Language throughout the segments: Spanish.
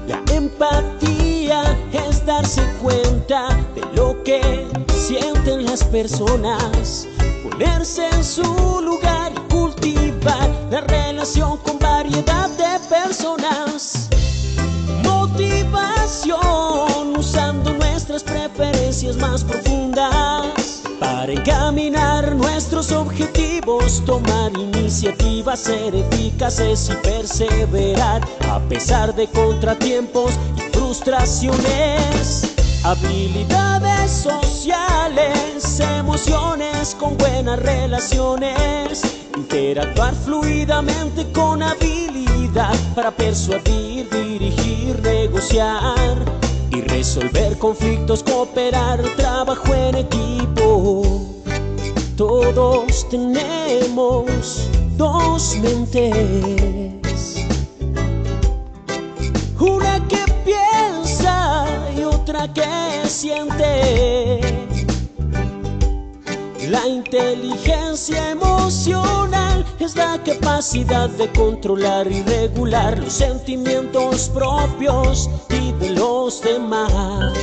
La empatía es darse cuenta de lo que sienten las personas, ponerse en su lugar y cultivar la relación con variedad de personas. Motivación usando nuestras preferencias más profundas para encaminar nuestros objetivos, tomar iniciativas, ser eficaces y perseverar a pesar de contratiempos y frustraciones. Habilidades sociales, emociones con buenas relaciones, interactuar fluidamente con habilidad para persuadir, dirigir, negociar y resolver conflictos, cooperar, trabajo en equipo. Todos tenemos dos mentes, una que piensa y otra que siente. La inteligencia emocional es la capacidad de controlar y regular los sentimientos propios y de los demás.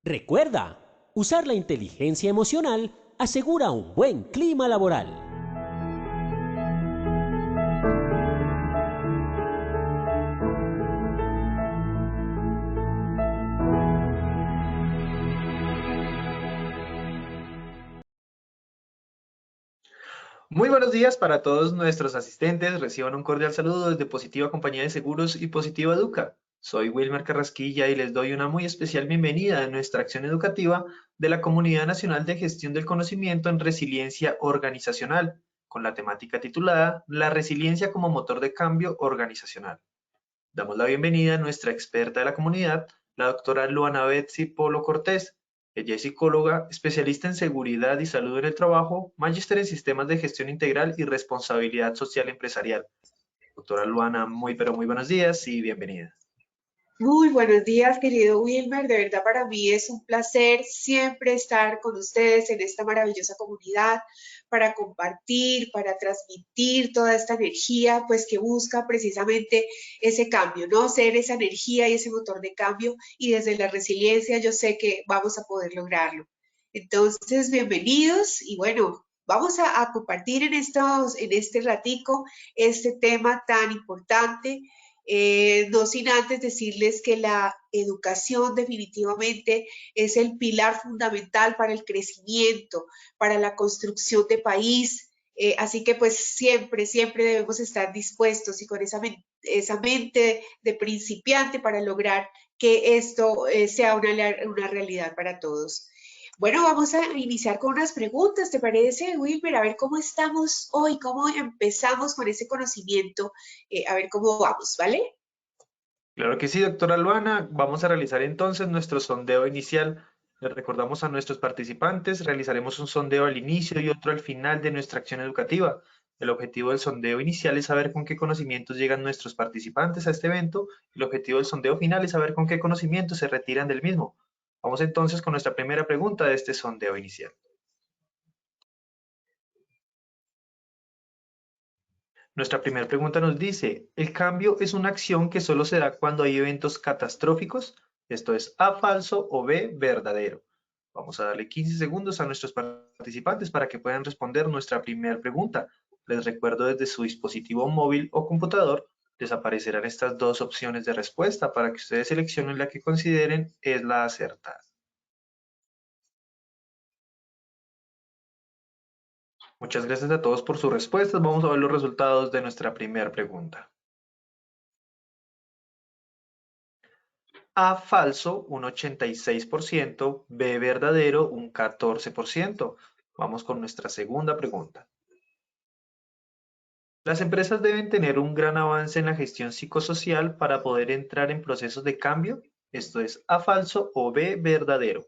Recuerda, usar la inteligencia emocional asegura un buen clima laboral. Muy buenos días para todos nuestros asistentes. Reciban un cordial saludo desde Positiva Compañía de Seguros y Positiva Educa. Soy Wilmer Carrasquilla y les doy una muy especial bienvenida a nuestra acción educativa de la Comunidad Nacional de Gestión del Conocimiento en Resiliencia Organizacional, con la temática titulada La resiliencia como motor de cambio organizacional. Damos la bienvenida a nuestra experta de la comunidad, la doctora Luana Betsy Polo Cortés. Ella es psicóloga, especialista en seguridad y salud en el trabajo, magíster en sistemas de gestión integral y responsabilidad social empresarial. Doctora Luana, pero muy buenos días y bienvenida. Muy buenos días, querido Wilmer. De verdad para mí es un placer siempre estar con ustedes en esta maravillosa comunidad para compartir, para transmitir toda esta energía, pues que busca precisamente ese cambio, ¿no? Ser esa energía y ese motor de cambio, y desde la resiliencia yo sé que vamos a poder lograrlo. Entonces, bienvenidos y bueno, vamos a compartir en este ratico este tema tan importante. No sin antes decirles que la educación definitivamente es el pilar fundamental para el crecimiento, para la construcción de país. Así que pues siempre, siempre debemos estar dispuestos y con esa mente de principiante para lograr que esto sea una realidad para todos. Bueno, vamos a iniciar con unas preguntas, ¿te parece, Wilmer? A ver cómo estamos hoy, cómo empezamos con ese conocimiento, a ver cómo vamos, ¿vale? Claro que sí, doctora Luana. Vamos a realizar entonces nuestro sondeo inicial. Les recordamos a nuestros participantes, realizaremos un sondeo al inicio y otro al final de nuestra acción educativa. El objetivo del sondeo inicial es saber con qué conocimientos llegan nuestros participantes a este evento. El objetivo del sondeo final es saber con qué conocimientos se retiran del mismo. Vamos entonces con nuestra primera pregunta de este sondeo inicial. Nuestra primera pregunta nos dice, ¿el cambio es una acción que solo se da cuando hay eventos catastróficos? Esto es A, falso o B, verdadero. Vamos a darle 15 segundos a nuestros participantes para que puedan responder nuestra primera pregunta. Les recuerdo desde su dispositivo móvil o computador, les aparecerán estas dos opciones de respuesta para que ustedes seleccionen la que consideren es la acertada. Muchas gracias a todos por sus respuestas. Vamos a ver los resultados de nuestra primera pregunta. A, falso, un 86%, B, verdadero, un 14%. Vamos con nuestra segunda pregunta. Las empresas deben tener un gran avance en la gestión psicosocial para poder entrar en procesos de cambio. Esto es A, falso o B, verdadero.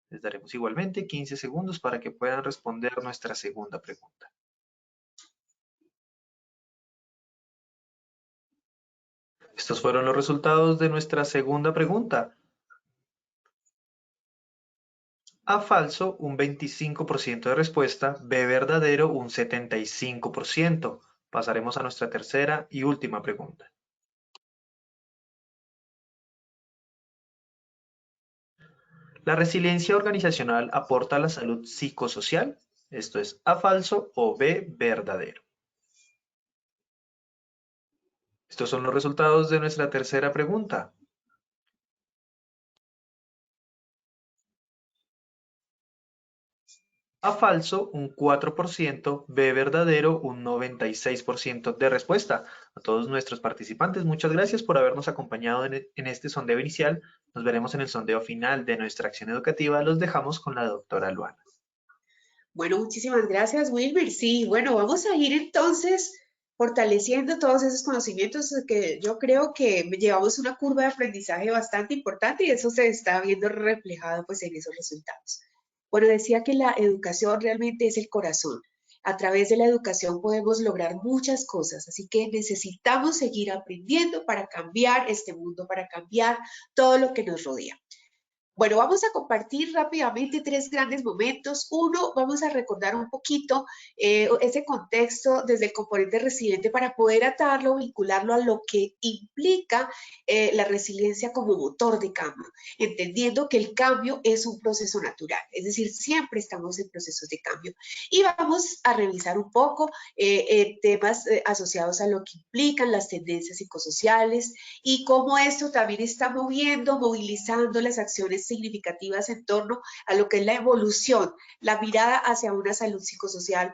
Les daremos igualmente 15 segundos para que puedan responder nuestra segunda pregunta. Estos fueron los resultados de nuestra segunda pregunta. A falso, un 25% de respuesta. B verdadero, un 75%. Pasaremos a nuestra tercera y última pregunta. ¿La resiliencia organizacional aporta a la salud psicosocial? Esto es A falso o B verdadero. Estos son los resultados de nuestra tercera pregunta. A falso, un 4%, B verdadero, un 96% de respuesta. A todos nuestros participantes, muchas gracias por habernos acompañado en este sondeo inicial. Nos veremos en el sondeo final de nuestra acción educativa. Los dejamos con la doctora Luana. Bueno, muchísimas gracias, Wilmer. Sí, bueno, vamos a ir entonces fortaleciendo todos esos conocimientos que yo creo que llevamos una curva de aprendizaje bastante importante y eso se está viendo reflejado pues en esos resultados. Bueno, decía que la educación realmente es el corazón. A través de la educación podemos lograr muchas cosas, así que necesitamos seguir aprendiendo para cambiar este mundo, para cambiar todo lo que nos rodea. Bueno, vamos a compartir rápidamente tres grandes momentos. Uno, vamos a recordar un poquito ese contexto desde el componente resiliente para poder atarlo, vincularlo a lo que implica la resiliencia como motor de cambio, entendiendo que el cambio es un proceso natural, es decir, siempre estamos en procesos de cambio. Y vamos a revisar un poco temas asociados a lo que implican las tendencias psicosociales y cómo esto también está movilizando las acciones significativas en torno a lo que es la evolución, la mirada hacia una salud psicosocial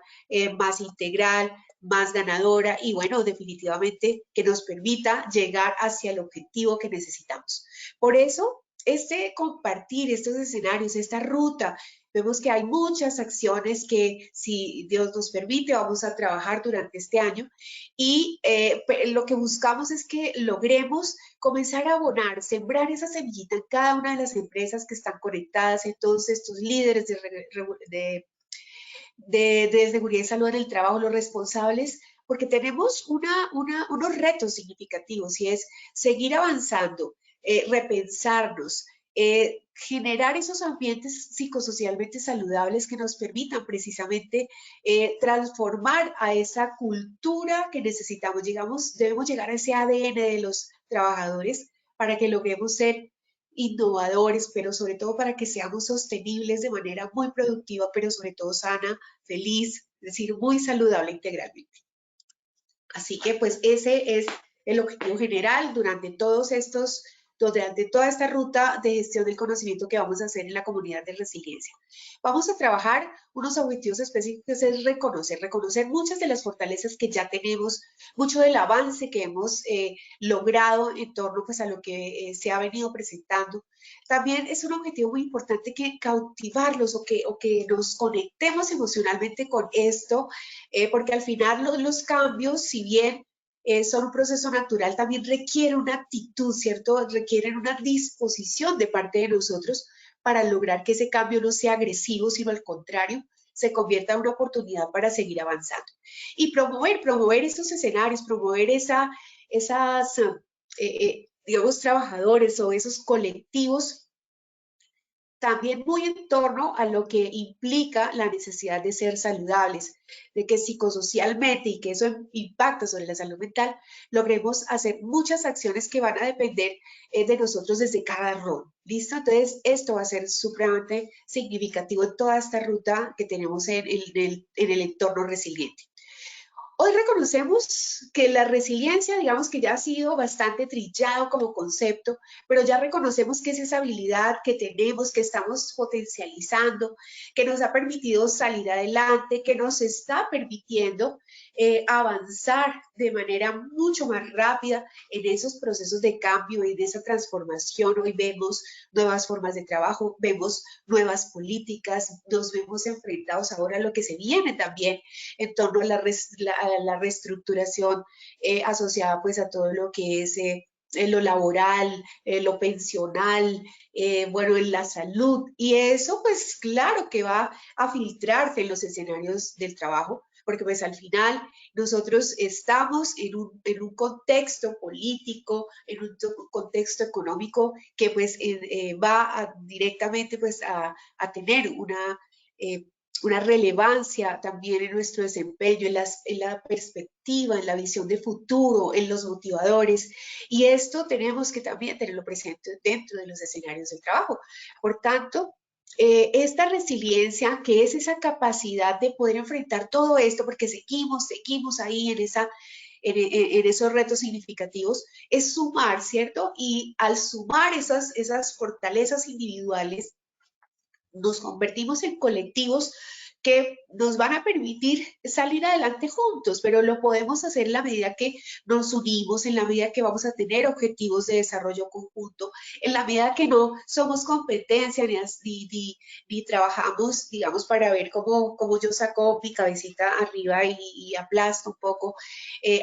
más integral, más ganadora y bueno, definitivamente que nos permita llegar hacia el objetivo que necesitamos. Por eso, compartir estos escenarios, esta ruta, vemos que hay muchas acciones que, si Dios nos permite, vamos a trabajar durante este año y lo que buscamos es que logremos comenzar a abonar, sembrar esa semillita en cada una de las empresas que están conectadas, en todos estos líderes de seguridad y salud en el trabajo, los responsables, porque tenemos unos retos significativos y es seguir avanzando, repensarnos, generar esos ambientes psicosocialmente saludables que nos permitan precisamente transformar a esa cultura que necesitamos. Debemos llegar a ese ADN de los trabajadores para que logremos ser innovadores, pero sobre todo para que seamos sostenibles de manera muy productiva, pero sobre todo sana, feliz, es decir, muy saludable integralmente. Así que pues ese es el objetivo general durante toda esta ruta de gestión del conocimiento que vamos a hacer en la comunidad de resiliencia. Vamos a trabajar unos objetivos específicos, es reconocer muchas de las fortalezas que ya tenemos, mucho del avance que hemos logrado en torno pues, a lo que se ha venido presentando. También es un objetivo muy importante que cautivarlos o que nos conectemos emocionalmente con esto, porque al final los cambios, si bien son un proceso natural, también requiere una actitud, ¿cierto? Requieren una disposición de parte de nosotros para lograr que ese cambio no sea agresivo, sino al contrario, se convierta en una oportunidad para seguir avanzando. Y promover esos escenarios, promover digamos, trabajadores o esos colectivos también muy en torno a lo que implica la necesidad de ser saludables, de que psicosocialmente y que eso impacta sobre la salud mental, logremos hacer muchas acciones que van a depender de nosotros desde cada rol. ¿Listo? Entonces, esto va a ser supremamente significativo en toda esta ruta que tenemos en el entorno resiliente. Hoy reconocemos que la resiliencia, digamos que ya ha sido bastante trillado como concepto, pero ya reconocemos que es esa habilidad que tenemos, que estamos potencializando, que nos ha permitido salir adelante, que nos está permitiendo avanzar de manera mucho más rápida en esos procesos de cambio y de esa transformación. Hoy vemos nuevas formas de trabajo, vemos nuevas políticas, nos vemos enfrentados ahora a lo que se viene también en torno a la reestructuración asociada pues a todo lo que es lo laboral, lo pensional, bueno, en la salud. Y eso pues claro que va a filtrarse en los escenarios del trabajo, porque pues al final nosotros estamos en un contexto político, en un contexto económico que pues va directamente pues a tener una relevancia también en nuestro desempeño, en la perspectiva, en la visión de futuro, en los motivadores. Y esto tenemos que también tenerlo presente dentro de los escenarios del trabajo. Por tanto, esta resiliencia, que es esa capacidad de poder enfrentar todo esto, porque seguimos ahí en esos retos significativos, es sumar, ¿cierto? Y al sumar esas fortalezas individuales, nos convertimos en colectivos que nos van a permitir salir adelante juntos, pero lo podemos hacer en la medida que nos unimos, en la medida que vamos a tener objetivos de desarrollo conjunto, en la medida que no somos competencia ni trabajamos, digamos, para ver cómo yo saco mi cabecita arriba y aplasto un poco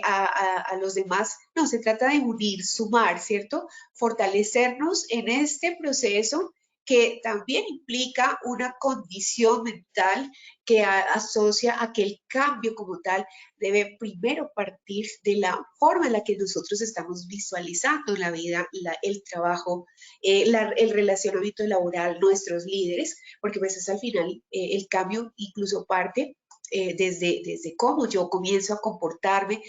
a los demás. No, se trata de unir, sumar, ¿cierto? Fortalecernos en este proceso que también implica una condición mental que asocia a que el cambio como tal debe primero partir de la forma en la que nosotros estamos visualizando la vida, el trabajo, el relacionamiento laboral, nuestros líderes, porque pues es al final el cambio incluso parte desde cómo yo comienzo a comportarme,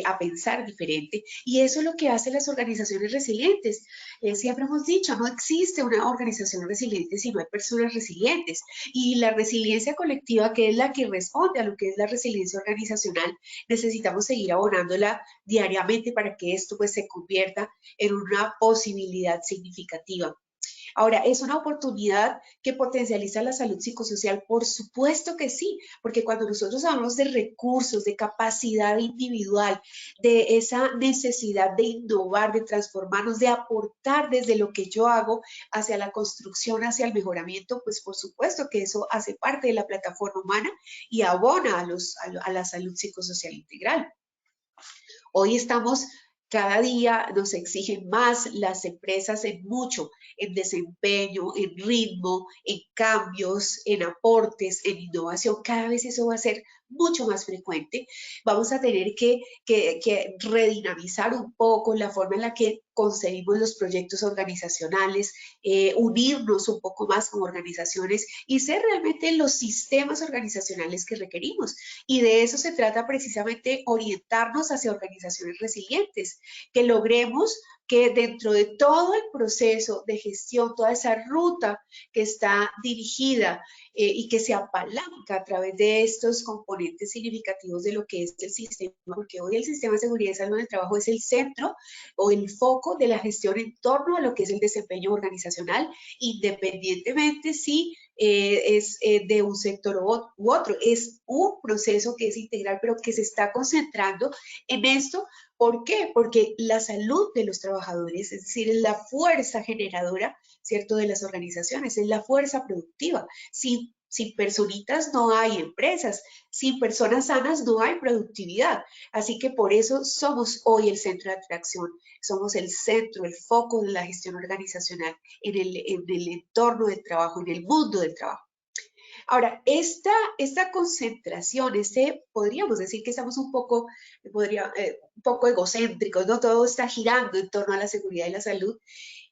a pensar diferente. Y eso es lo que hacen las organizaciones resilientes. Siempre hemos dicho, no existe una organización resiliente si no hay personas resilientes. Y la resiliencia colectiva, que es la que responde a lo que es la resiliencia organizacional, necesitamos seguir abonándola diariamente para que esto pues se convierta en una posibilidad significativa. Ahora, ¿es una oportunidad que potencializa la salud psicosocial? Por supuesto que sí, porque cuando nosotros hablamos de recursos, de capacidad individual, de esa necesidad de innovar, de transformarnos, de aportar desde lo que yo hago hacia la construcción, hacia el mejoramiento, pues por supuesto que eso hace parte de la plataforma humana y abona a la salud psicosocial integral. Hoy estamos, cada día nos exigen más las empresas en mucho, en desempeño, en ritmo, en cambios, en aportes, en innovación. Cada vez eso va a ser mucho más frecuente. Vamos a tener que redinamizar un poco la forma en la que concebimos los proyectos organizacionales, unirnos un poco más como organizaciones y ser realmente los sistemas organizacionales que requerimos. Y de eso se trata precisamente, orientarnos hacia organizaciones resilientes, que logremos que dentro de todo el proceso de gestión, toda esa ruta que está dirigida y que se apalanca a través de estos componentes significativos de lo que es el sistema, porque hoy el sistema de seguridad y salud en el trabajo es el centro o el foco de la gestión en torno a lo que es el desempeño organizacional, independientemente si es de un sector u otro. Es un proceso que es integral, pero que se está concentrando en esto. ¿Por qué? Porque la salud de los trabajadores, es decir, es la fuerza generadora, ¿cierto?, de las organizaciones, es la fuerza productiva. Sin personitas no hay empresas, sin personas sanas no hay productividad. Así que por eso somos hoy el centro de atracción, somos el centro, el foco de la gestión organizacional en el entorno del trabajo, en el mundo del trabajo. Ahora, esta concentración, podríamos decir que estamos un poco egocéntricos, ¿no? Todo está girando en torno a la seguridad y la salud.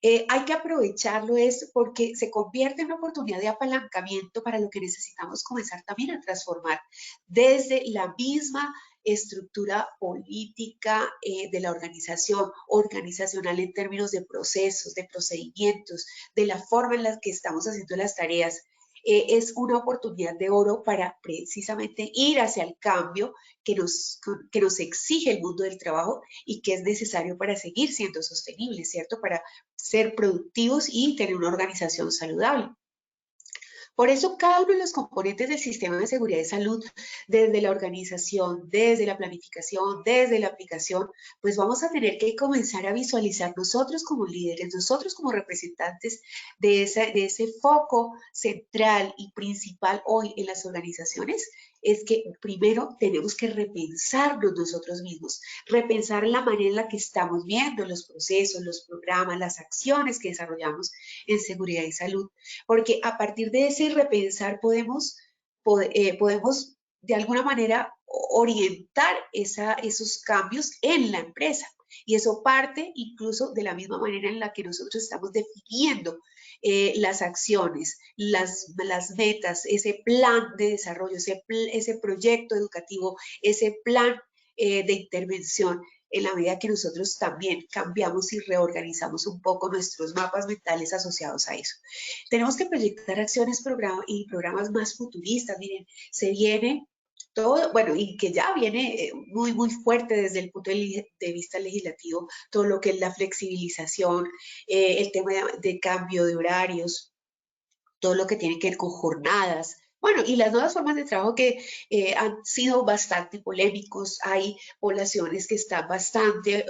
Hay que aprovecharlo porque se convierte en una oportunidad de apalancamiento para lo que necesitamos comenzar también a transformar desde la misma estructura política de la organizacional en términos de procesos, de procedimientos, de la forma en la que estamos haciendo las tareas. Es una oportunidad de oro para precisamente ir hacia el cambio que nos exige el mundo del trabajo y que es necesario para seguir siendo sostenibles, ¿cierto? Para ser productivos y tener una organización saludable. Por eso cada uno de los componentes del sistema de seguridad y salud, desde la organización, desde la planificación, desde la aplicación, pues vamos a tener que comenzar a visualizar nosotros como líderes, nosotros como representantes de ese foco central y principal hoy en las organizaciones, es que primero tenemos que repensarnos nosotros mismos, repensar la manera en la que estamos viendo los procesos, los programas, las acciones que desarrollamos en seguridad y salud, porque a partir de ese repensar podemos de alguna manera orientar esos cambios en la empresa. Y eso parte incluso de la misma manera en la que nosotros estamos definiendo las acciones, las metas, ese plan de desarrollo, ese proyecto educativo, ese plan de intervención, en la medida que nosotros también cambiamos y reorganizamos un poco nuestros mapas mentales asociados a eso. Tenemos que proyectar acciones y programas más futuristas. Miren, se viene todo, bueno, y que ya viene muy, muy fuerte desde el punto de vista legislativo, todo lo que es la flexibilización, el tema de cambio de horarios, todo lo que tiene que ver con jornadas. Bueno, y las nuevas formas de trabajo que han sido bastante polémicos. Hay poblaciones que están bastante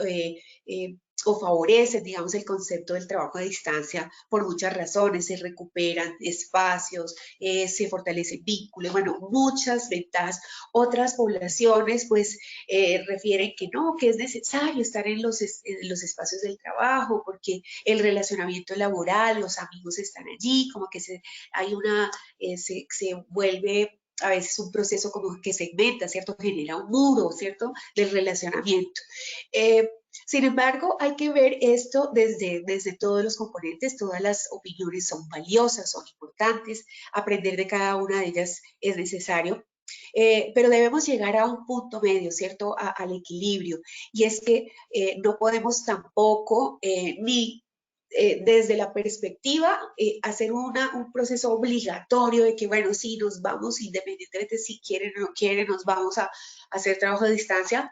o favorecen, digamos, el concepto del trabajo a distancia por muchas razones. Se recuperan espacios, se fortalecen vínculos, bueno, muchas ventajas. Otras poblaciones, pues, refieren que no, que es necesario estar en los espacios del trabajo porque el relacionamiento laboral, los amigos están allí, como que hay se vuelve a veces un proceso como que segmenta, ¿cierto? Genera un muro, ¿cierto? Del relacionamiento. Sin embargo, hay que ver esto desde todos los componentes. Todas las opiniones son valiosas, son importantes, aprender de cada una de ellas es necesario. Pero debemos llegar a un punto medio, ¿cierto? Al equilibrio. Y es que no podemos tampoco ni desde la perspectiva, hacer un proceso obligatorio de que, bueno, sí, nos vamos, independientemente si quieren o no quieren, nos vamos a hacer trabajo de distancia,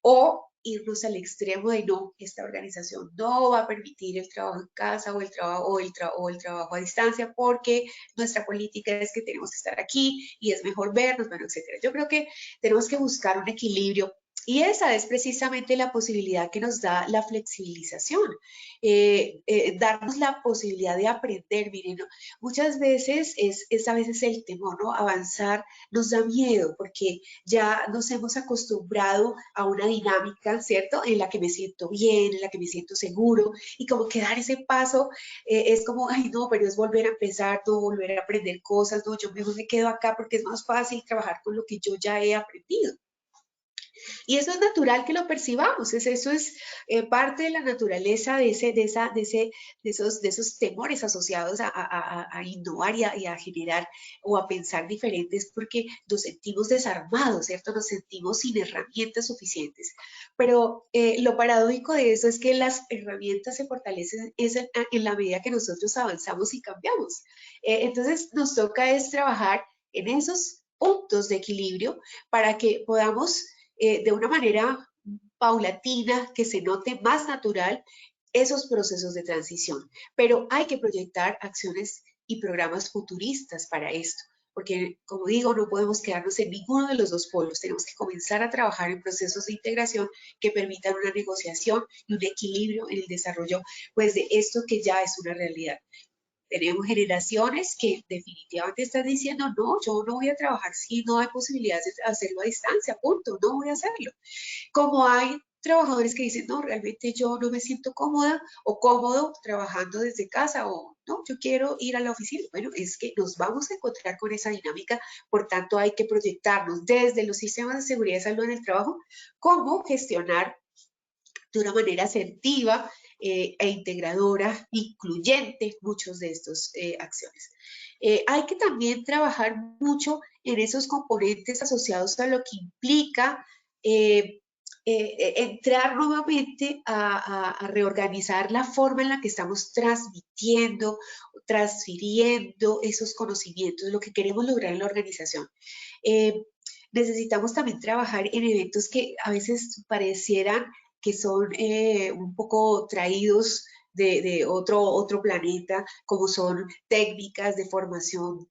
o irnos al extremo de no, esta organización no va a permitir el trabajo en casa o el trabajo a distancia porque nuestra política es que tenemos que estar aquí y es mejor vernos, bueno, etcétera. Yo creo que tenemos que buscar un equilibrio. Y esa es precisamente la posibilidad que nos da la flexibilización, darnos la posibilidad de aprender. Miren, ¿no? Muchas veces es a veces el temor, ¿no? Avanzar nos da miedo porque ya nos hemos acostumbrado a una dinámica, ¿cierto? En la que me siento bien, en la que me siento seguro, y como que dar ese paso es como, ay, no, pero es volver a empezar, no, volver a aprender cosas, no, yo mejor me quedo acá porque es más fácil trabajar con lo que yo ya he aprendido. Y eso es natural que lo percibamos, eso es parte de la naturaleza de esos temores asociados a innovar y a generar o a pensar diferentes porque nos sentimos desarmados, ¿cierto? Nos sentimos sin herramientas suficientes. Pero lo paradójico de eso es que las herramientas se fortalecen en la medida que nosotros avanzamos y cambiamos. Entonces nos toca es trabajar en esos puntos de equilibrio para que podamos de una manera paulatina, que se note más natural esos procesos de transición. Pero hay que proyectar acciones y programas futuristas para esto, porque como digo, no podemos quedarnos en ninguno de los dos polos. Tenemos que comenzar a trabajar en procesos de integración que permitan una negociación y un equilibrio en el desarrollo, pues, de esto que ya es una realidad. Tenemos generaciones que definitivamente están diciendo, no, yo no voy a trabajar si no hay posibilidades de hacerlo a distancia, punto, no voy a hacerlo. Como hay trabajadores que dicen, no, realmente yo no me siento cómoda o cómodo trabajando desde casa o no, yo quiero ir a la oficina. Bueno, es que nos vamos a encontrar con esa dinámica, por tanto hay que proyectarnos desde los sistemas de seguridad y salud en el trabajo, cómo gestionar de una manera asertiva e integradora, incluyente, muchos de estas acciones. Hay que también trabajar mucho en esos componentes asociados a lo que implica entrar nuevamente a reorganizar la forma en la que estamos transmitiendo, transfiriendo esos conocimientos, lo que queremos lograr en la organización. Necesitamos también trabajar en eventos que a veces parecieran que son un poco traídos de otro planeta, como son técnicas de formación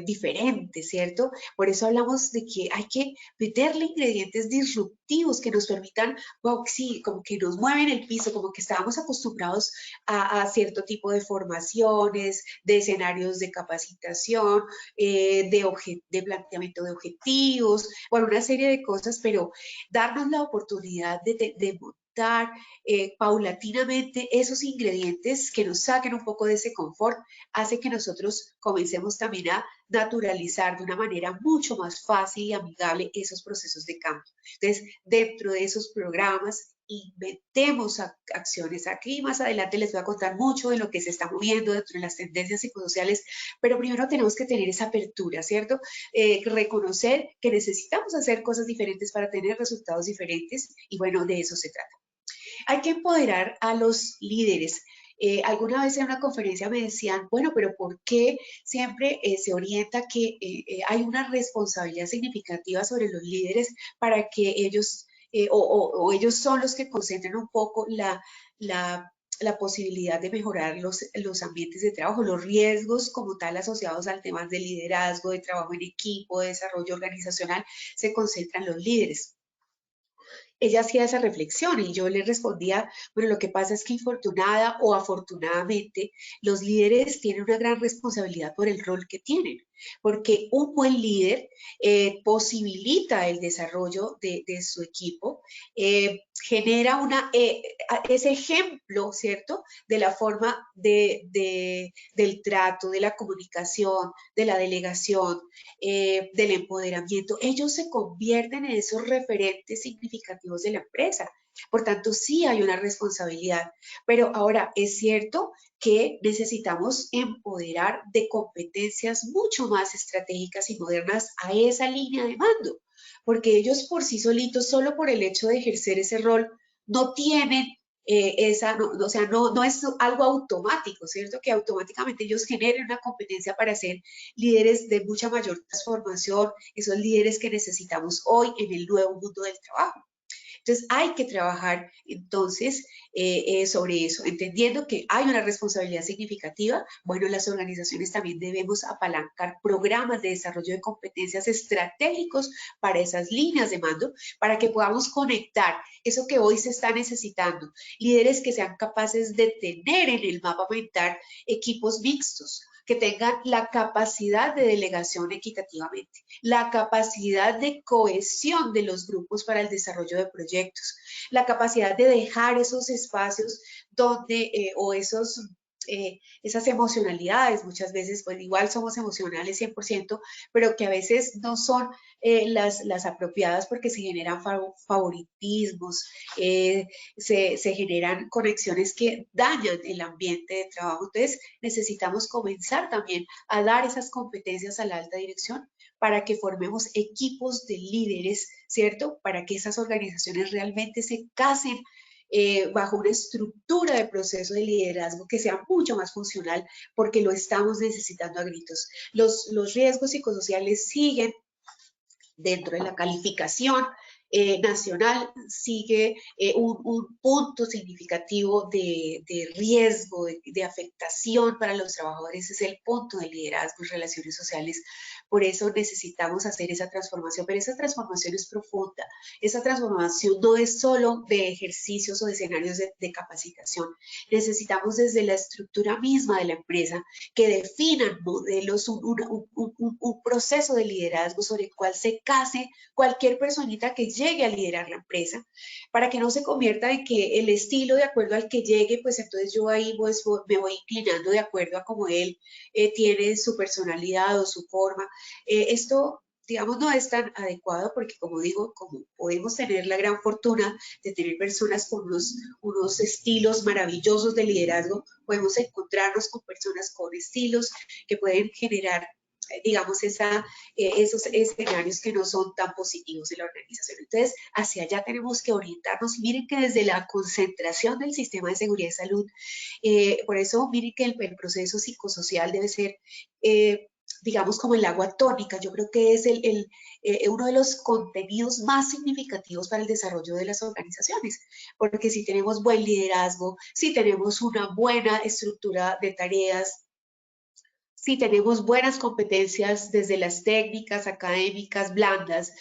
diferentes, ¿cierto? Por eso hablamos de que hay que meterle ingredientes disruptivos que nos permitan, wow, sí, como que nos mueven el piso, como que estábamos acostumbrados a cierto tipo de formaciones, de escenarios de capacitación, de planteamiento de objetivos, bueno, una serie de cosas, pero darnos la oportunidad de montar paulatinamente esos ingredientes que nos saquen un poco de ese confort, hace que nosotros comencemos también a naturalizar de una manera mucho más fácil y amigable esos procesos de cambio. Entonces, dentro de esos programas, inventemos acciones. Aquí más adelante les voy a contar mucho de lo que se está moviendo dentro de las tendencias psicosociales, pero primero tenemos que tener esa apertura, ¿cierto? Reconocer que necesitamos hacer cosas diferentes para tener resultados diferentes y bueno, de eso se trata. Hay que empoderar a los líderes. Alguna vez en una conferencia me decían, bueno, pero ¿por qué siempre se orienta que hay una responsabilidad significativa sobre los líderes para que ellos, o ellos son los que concentran un poco la posibilidad de mejorar los ambientes de trabajo, los riesgos como tal asociados al tema de liderazgo, de trabajo en equipo, de desarrollo organizacional, se concentran los líderes? Ella hacía esa reflexión y yo le respondía, bueno, lo que pasa es que infortunada o afortunadamente los líderes tienen una gran responsabilidad por el rol que tienen, porque un buen líder posibilita el desarrollo de su equipo, genera ese ejemplo, ¿cierto?, de la forma del trato, de la comunicación, de la delegación, del empoderamiento. Ellos se convierten en esos referentes significativos de la empresa. Por tanto, sí hay una responsabilidad, pero ahora es cierto que necesitamos empoderar de competencias mucho más estratégicas y modernas a esa línea de mando, porque ellos por sí solitos, solo por el hecho de ejercer ese rol, no tienen o sea, no es algo automático, ¿cierto? Que automáticamente ellos generen una competencia para ser líderes de mucha mayor transformación, esos líderes que necesitamos hoy en el nuevo mundo del trabajo. Entonces hay que trabajar entonces sobre eso, entendiendo que hay una responsabilidad significativa. Bueno, las organizaciones también debemos apalancar programas de desarrollo de competencias estratégicos para esas líneas de mando, para que podamos conectar eso que hoy se está necesitando, líderes que sean capaces de tener en el mapa mental equipos mixtos, que tengan la capacidad de delegación equitativamente, la capacidad de cohesión de los grupos para el desarrollo de proyectos, la capacidad de dejar esos espacios donde, esas emocionalidades, muchas veces, pues igual somos emocionales 100%, pero que a veces no son las apropiadas porque se generan favoritismos, se generan conexiones que dañan el ambiente de trabajo. Entonces, necesitamos comenzar también a dar esas competencias a la alta dirección para que formemos equipos de líderes, ¿cierto? Para que esas organizaciones realmente se casen bajo una estructura de proceso de liderazgo que sea mucho más funcional, porque lo estamos necesitando a gritos. Los riesgos psicosociales siguen dentro de la calificación nacional, sigue un punto significativo de riesgo, de afectación para los trabajadores, es el punto de liderazgo y relaciones sociales. Por eso necesitamos hacer esa transformación, pero esa transformación es profunda. Esa transformación no es solo de ejercicios o de escenarios de capacitación. Necesitamos desde la estructura misma de la empresa que definan modelos, un proceso de liderazgo sobre el cual se case cualquier personita que llegue a liderar la empresa, para que no se convierta en que el estilo de acuerdo al que llegue, pues entonces yo ahí pues, me voy inclinando de acuerdo a cómo él tiene su personalidad o su forma. Esto, digamos, no es tan adecuado porque, como digo, como podemos tener la gran fortuna de tener personas con unos estilos maravillosos de liderazgo, podemos encontrarnos con personas con estilos que pueden generar, digamos, esos escenarios que no son tan positivos en la organización. Entonces, hacia allá tenemos que orientarnos. Y miren que desde la concentración del sistema de seguridad y salud, por eso miren que el proceso psicosocial debe ser, digamos, como el agua tónica. Yo creo que es uno de los contenidos más significativos para el desarrollo de las organizaciones, porque si tenemos buen liderazgo, si tenemos una buena estructura de tareas, si tenemos buenas competencias desde las técnicas, académicas, blandas,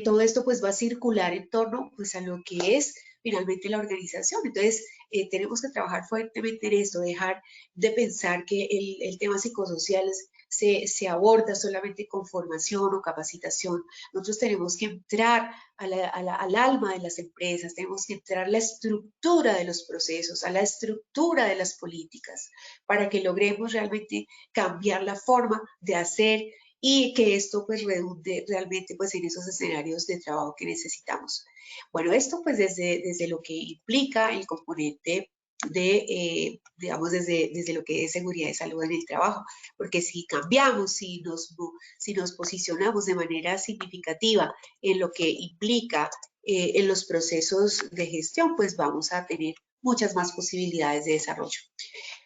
todo esto pues va a circular en torno pues a lo que es finalmente la organización. Entonces, tenemos que trabajar fuertemente en esto, dejar de pensar que el tema psicosocial se aborda solamente con formación o capacitación. Nosotros tenemos que entrar al alma de las empresas, tenemos que entrar a la estructura de los procesos, a la estructura de las políticas, para que logremos realmente cambiar la forma de hacer y que esto pues redunde realmente pues en esos escenarios de trabajo que necesitamos. Bueno, esto pues desde lo que implica el componente de, digamos, desde lo que es seguridad y salud en el trabajo, porque si cambiamos, si nos posicionamos de manera significativa en lo que implica en los procesos de gestión, pues vamos a tener muchas más posibilidades de desarrollo.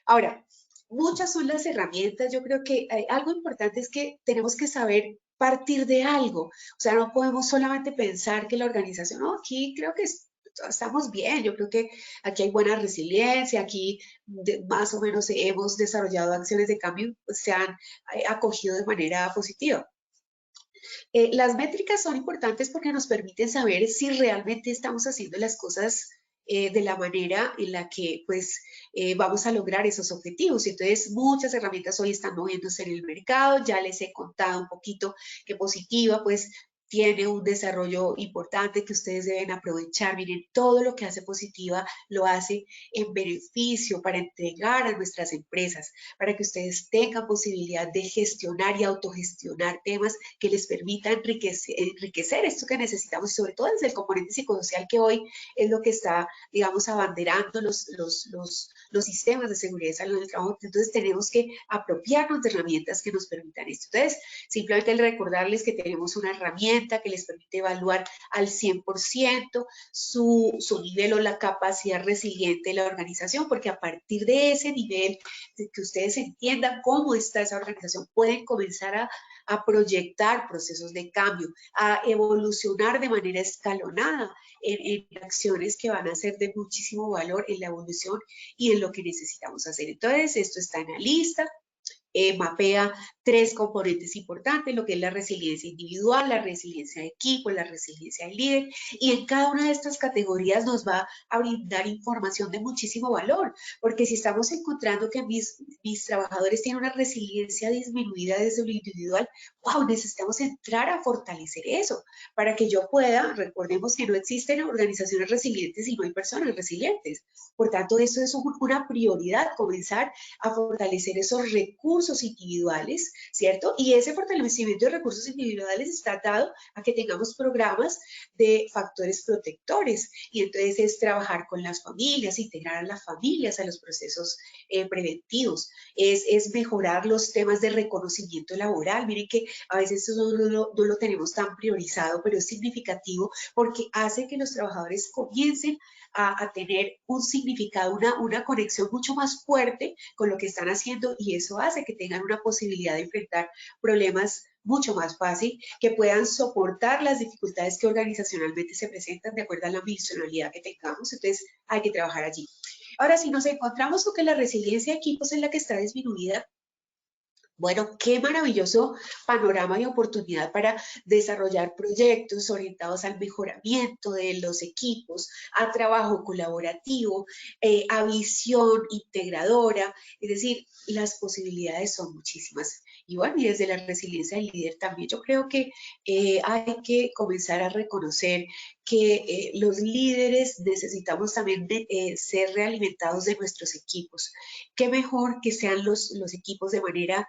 Ahora, muchas son las herramientas. Yo creo que algo importante es que tenemos que saber partir de algo. O sea, no podemos solamente pensar que la organización, no, aquí creo que estamos bien, yo creo que aquí hay buena resiliencia, aquí más o menos hemos desarrollado acciones de cambio, pues, se han acogido de manera positiva. Las métricas son importantes porque nos permiten saber si realmente estamos haciendo las cosas de la manera en la que pues vamos a lograr esos objetivos. Entonces, muchas herramientas hoy están moviéndose en el mercado. Ya les he contado un poquito que Positiva pues tiene un desarrollo importante que ustedes deben aprovechar. Miren, todo lo que hace Positiva lo hace en beneficio para entregar a nuestras empresas, para que ustedes tengan posibilidad de gestionar y autogestionar temas que les permitan enriquecer esto que necesitamos, y sobre todo desde el componente psicosocial, que hoy es lo que está, digamos, abanderando los sistemas de seguridad y salud en el trabajo. Entonces tenemos que apropiarnos de herramientas que nos permitan esto. Entonces, simplemente el recordarles que tenemos una herramienta que les permite evaluar al 100% su nivel o la capacidad resiliente de la organización, porque a partir de ese nivel, de que ustedes entiendan cómo está esa organización, pueden comenzar a proyectar procesos de cambio, a evolucionar de manera escalonada en acciones que van a ser de muchísimo valor en la evolución y en lo que necesitamos hacer. Entonces, esto está en la lista. Mapea 3 componentes importantes, lo que es la resiliencia individual, la resiliencia de equipo, la resiliencia del líder, y en cada una de estas categorías nos va a brindar información de muchísimo valor, porque si estamos encontrando que mis trabajadores tienen una resiliencia disminuida desde lo individual, wow, necesitamos entrar a fortalecer eso, para que yo pueda, recordemos que no existen organizaciones resilientes si no hay personas resilientes. Por tanto, eso es una prioridad, comenzar a fortalecer esos recursos individuales, ¿cierto? Y ese fortalecimiento de recursos individuales está dado a que tengamos programas de factores protectores, y entonces es trabajar con las familias, integrar a las familias a los procesos preventivos, es mejorar los temas de reconocimiento laboral. Miren que a veces eso no lo tenemos tan priorizado, pero es significativo porque hace que los trabajadores comiencen a tener un significado, una conexión mucho más fuerte con lo que están haciendo, y eso hace que tengan una posibilidad de enfrentar problemas mucho más fácil, que puedan soportar las dificultades que organizacionalmente se presentan de acuerdo a la misionalidad que tengamos. Entonces hay que trabajar allí. Ahora, si nos encontramos con que la resiliencia de equipos es la que está disminuida, bueno, qué maravilloso panorama y oportunidad para desarrollar proyectos orientados al mejoramiento de los equipos, a trabajo colaborativo, a visión integradora. Es decir, las posibilidades son muchísimas. Y bueno, y desde la resiliencia del líder también yo creo que hay que comenzar a reconocer que los líderes necesitamos también ser realimentados de nuestros equipos. Qué mejor que sean los equipos de manera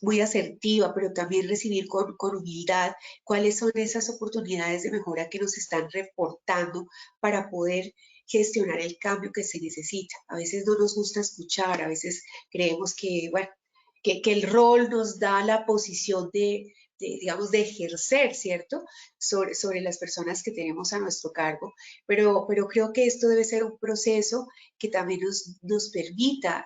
muy asertiva, pero también recibir con humildad cuáles son esas oportunidades de mejora que nos están reportando para poder gestionar el cambio que se necesita. A veces no nos gusta escuchar, a veces creemos que, bueno, que el rol nos da la posición digamos, de ejercer, ¿cierto? Sobre las personas que tenemos a nuestro cargo, pero creo que esto debe ser un proceso que también nos permita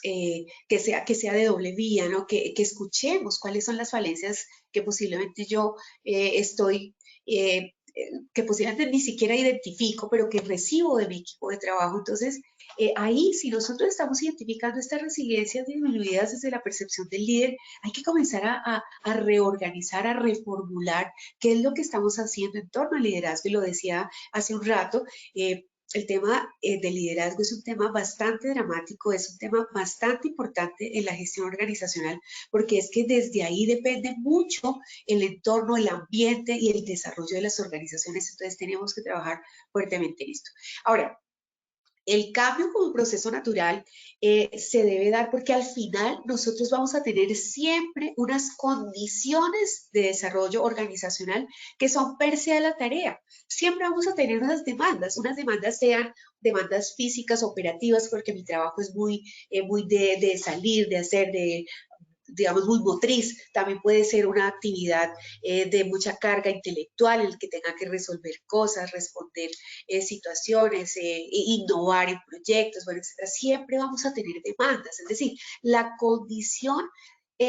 que sea de doble vía, ¿no? Que escuchemos cuáles son las falencias que posiblemente yo que posiblemente ni siquiera identifico, pero que recibo de mi equipo de trabajo. Entonces, ahí, si nosotros estamos identificando estas resiliencias disminuidas desde la percepción del líder, hay que comenzar a reorganizar, a reformular qué es lo que estamos haciendo en torno al liderazgo. Y lo decía hace un rato, el tema del liderazgo es un tema bastante dramático, es un tema bastante importante en la gestión organizacional, porque es que desde ahí depende mucho el entorno, el ambiente y el desarrollo de las organizaciones. Entonces tenemos que trabajar fuertemente en esto. Ahora, El cambio como proceso natural se debe dar porque al final nosotros vamos a tener siempre unas condiciones de desarrollo organizacional que son per se a la tarea. Siempre vamos a tener unas demandas sean demandas físicas, operativas, porque mi trabajo es muy de salir, de hacer, de digamos, muy motriz, también puede ser una actividad de mucha carga intelectual, en el que tenga que resolver cosas, responder situaciones, innovar en proyectos, bueno, etcétera. Siempre vamos a tener demandas, es decir, la condición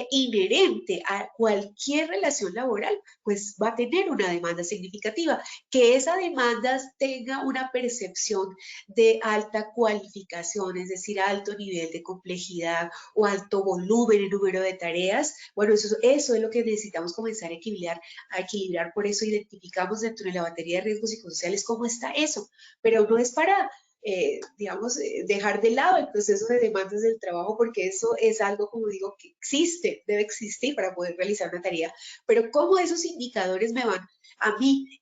inherente a cualquier relación laboral, pues va a tener una demanda significativa. Que esa demanda tenga una percepción de alta cualificación, es decir, alto nivel de complejidad o alto volumen en número de tareas, bueno, eso es lo que necesitamos comenzar a equilibrar, por eso identificamos dentro de la batería de riesgos psicosociales cómo está eso, pero no es para digamos, dejar de lado el proceso de demandas del trabajo, porque eso es algo, como digo, que existe, debe existir para poder realizar una tarea, pero cómo esos indicadores me van a mí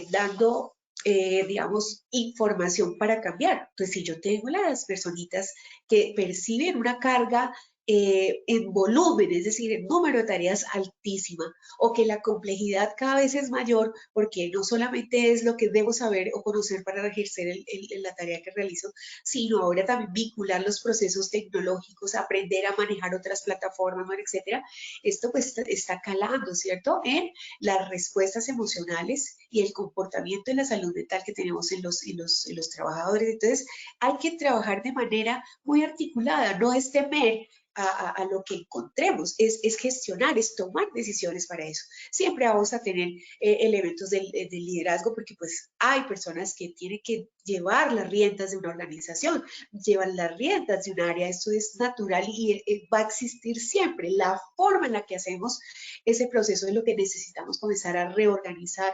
dando, digamos, información para cambiar. Entonces, si yo tengo las personitas que perciben una carga en volumen, es decir, en número de tareas altísima, o que la complejidad cada vez es mayor, porque no solamente es lo que debo saber o conocer para ejercer la tarea que realizo, sino ahora también vincular los procesos tecnológicos, aprender a manejar otras plataformas, etcétera. Esto pues está calando, ¿cierto?, en las respuestas emocionales y el comportamiento en la salud mental que tenemos en los trabajadores. Entonces, hay que trabajar de manera muy articulada, no es temer a lo que encontremos, es gestionar, es tomar decisiones para eso. Siempre vamos a tener elementos del liderazgo, porque pues hay personas que tienen que llevar las riendas de una organización, llevan las riendas de un área, esto es natural y va a existir siempre. La forma en la que hacemos ese proceso es lo que necesitamos comenzar a reorganizar,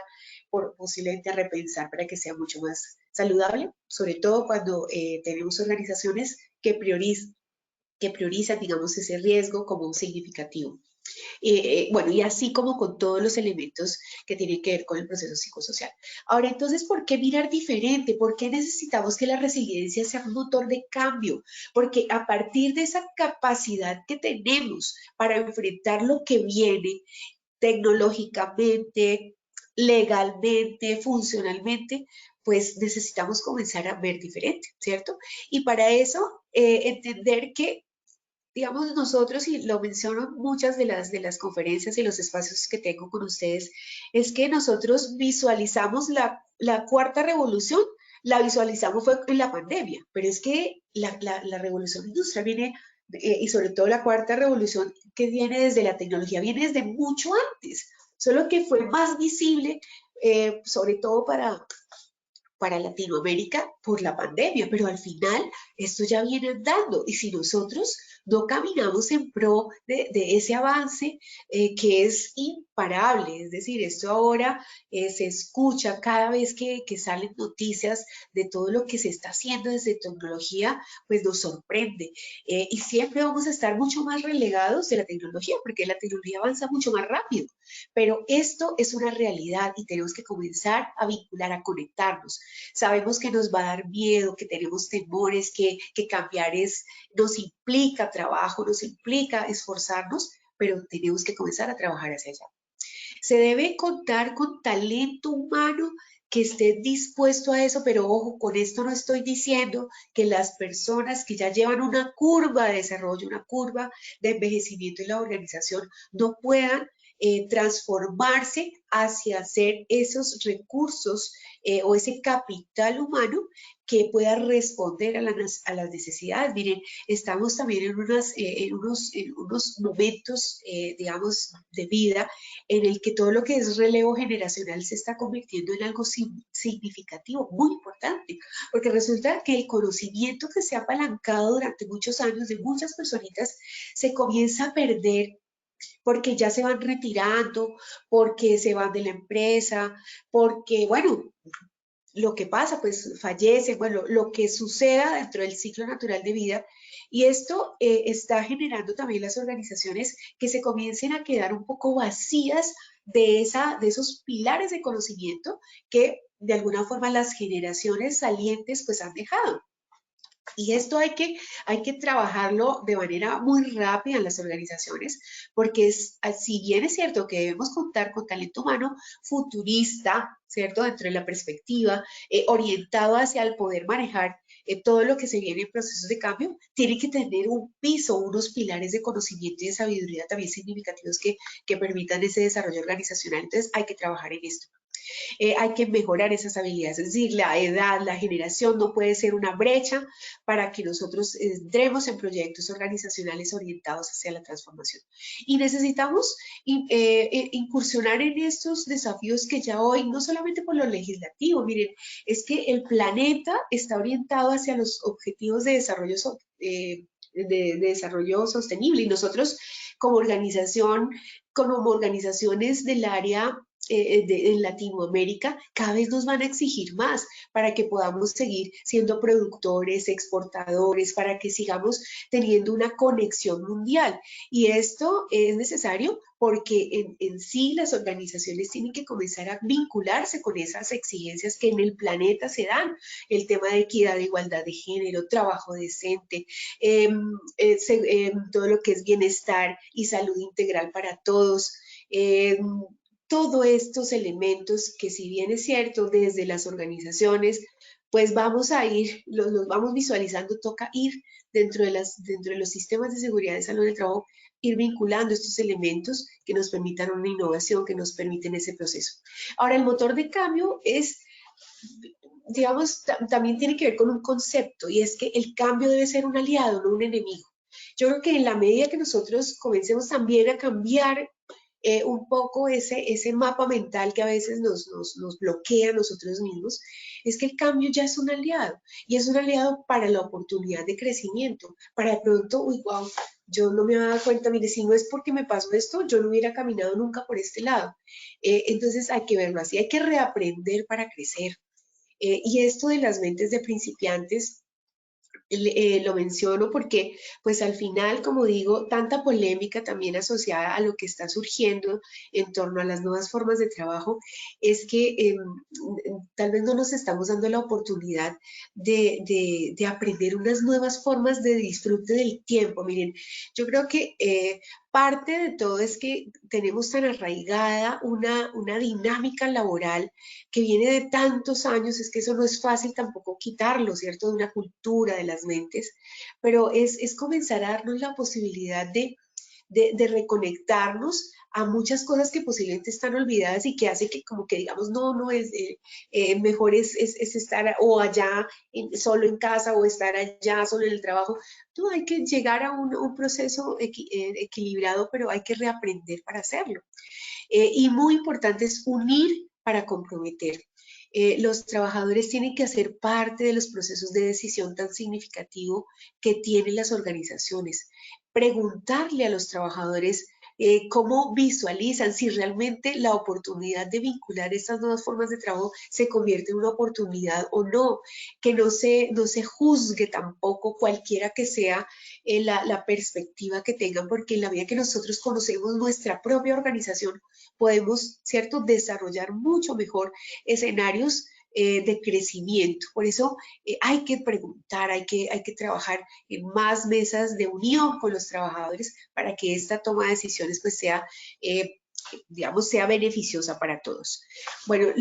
posiblemente a repensar para que sea mucho más saludable, sobre todo cuando tenemos organizaciones que priorizan, digamos, ese riesgo como un significativo. Bueno, y así como con todos los elementos que tienen que ver con el proceso psicosocial. Ahora, entonces, ¿por qué mirar diferente? ¿Por qué necesitamos que la resiliencia sea un motor de cambio? Porque a partir de esa capacidad que tenemos para enfrentar lo que viene tecnológicamente, legalmente, funcionalmente, pues necesitamos comenzar a ver diferente, ¿cierto? Y para eso, entender que digamos, nosotros, y lo menciono en muchas de las conferencias y los espacios que tengo con ustedes, es que nosotros visualizamos la cuarta revolución, la visualizamos fue en la pandemia, pero es que la revolución industrial viene, y sobre todo la cuarta revolución que viene desde la tecnología, viene desde mucho antes, solo que fue más visible, sobre todo para Latinoamérica por la pandemia, pero al final esto ya viene andando y si nosotros no caminamos en pro de ese avance que es imparable, es decir, esto ahora se escucha cada vez que salen noticias de todo lo que se está haciendo desde tecnología, pues nos sorprende y siempre vamos a estar mucho más relegados de la tecnología porque la tecnología avanza mucho más rápido, pero esto es una realidad y tenemos que comenzar a vincular, a conectarnos. Sabemos que nos va a dar miedo, que tenemos temores, que cambiar nos implica trabajo, nos implica esforzarnos, pero tenemos que comenzar a trabajar hacia allá. Se debe contar con talento humano que esté dispuesto a eso, pero ojo, con esto no estoy diciendo que las personas que ya llevan una curva de desarrollo, una curva de envejecimiento en la organización, no puedan transformarse hacia hacer esos recursos o ese capital humano que pueda responder a las necesidades. Miren, estamos también en unos momentos, digamos, de vida en el que todo lo que es relevo generacional se está convirtiendo en algo significativo, muy importante, porque resulta que el conocimiento que se ha apalancado durante muchos años de muchas personitas se comienza a perder porque ya se van retirando, porque se van de la empresa, porque, bueno, lo que pasa, pues fallecen, bueno, lo que suceda dentro del ciclo natural de vida. Y esto está generando también las organizaciones que se comiencen a quedar un poco vacías de esos pilares de conocimiento que de alguna forma las generaciones salientes pues han dejado. Y esto hay que trabajarlo de manera muy rápida en las organizaciones, porque si bien es cierto que debemos contar con talento humano futurista, ¿cierto? Dentro de la perspectiva, orientado hacia el poder manejar todo lo que se viene en procesos de cambio, tiene que tener un piso, unos pilares de conocimiento y de sabiduría también significativos que permitan ese desarrollo organizacional. Entonces hay que trabajar en esto. Hay que mejorar esas habilidades, es decir, la edad, la generación no puede ser una brecha para que nosotros entremos en proyectos organizacionales orientados hacia la transformación. Y necesitamos incursionar en estos desafíos que ya hoy, no solamente por lo legislativo, miren, es que el planeta está orientado hacia los objetivos de desarrollo de desarrollo sostenible, y nosotros como organización, como organizaciones del área en Latinoamérica, cada vez nos van a exigir más para que podamos seguir siendo productores, exportadores, para que sigamos teniendo una conexión mundial. Y esto es necesario porque en sí las organizaciones tienen que comenzar a vincularse con esas exigencias que en el planeta se dan. El tema de equidad, igualdad de género, trabajo decente, todo lo que es bienestar y salud integral para todos. Todos estos elementos que, si bien es cierto, desde las organizaciones, pues vamos a ir, los vamos visualizando, toca ir dentro de los sistemas de seguridad de salud del trabajo, ir vinculando estos elementos que nos permitan una innovación, que nos permiten ese proceso. Ahora, el motor de cambio es, digamos, también tiene que ver con un concepto, y es que el cambio debe ser un aliado, no un enemigo. Yo creo que en la medida que nosotros comencemos también a cambiar un poco ese mapa mental que a veces nos bloquea a nosotros mismos, es que el cambio ya es un aliado, y es un aliado para la oportunidad de crecimiento, para de pronto, uy, wow, yo no me había dado cuenta, mire, si no es porque me pasó esto, yo no hubiera caminado nunca por este lado. Entonces hay que verlo así, hay que reaprender para crecer. Y esto de las mentes de principiantes, lo menciono porque, pues al final, como digo, tanta polémica también asociada a lo que está surgiendo en torno a las nuevas formas de trabajo, es que tal vez no nos estamos dando la oportunidad de aprender unas nuevas formas de disfrute del tiempo. Miren, yo creo que parte de todo es que tenemos tan arraigada una dinámica laboral que viene de tantos años, es que eso no es fácil tampoco quitarlo, ¿cierto? De una cultura, de las mentes, pero es comenzar a darnos la posibilidad de reconectarnos a muchas cosas que posiblemente están olvidadas y que hace que como que digamos, no, es mejor es estar o allá solo en casa o estar allá solo en el trabajo. No, hay que llegar a un proceso equilibrado, pero hay que reaprender para hacerlo. Y muy importante es unir para comprometer. Los trabajadores tienen que hacer parte de los procesos de decisión tan significativo que tienen las organizaciones. Preguntarle a los trabajadores cómo visualizan si realmente la oportunidad de vincular estas nuevas formas de trabajo se convierte en una oportunidad o no, que no se juzgue tampoco cualquiera que sea la perspectiva que tengan, porque en la medida que nosotros conocemos nuestra propia organización, podemos, ¿cierto?, desarrollar mucho mejor escenarios de crecimiento. Por eso hay que preguntar, hay que trabajar en más mesas de unión con los trabajadores para que esta toma de decisiones pues sea, digamos, sea beneficiosa para todos. Bueno,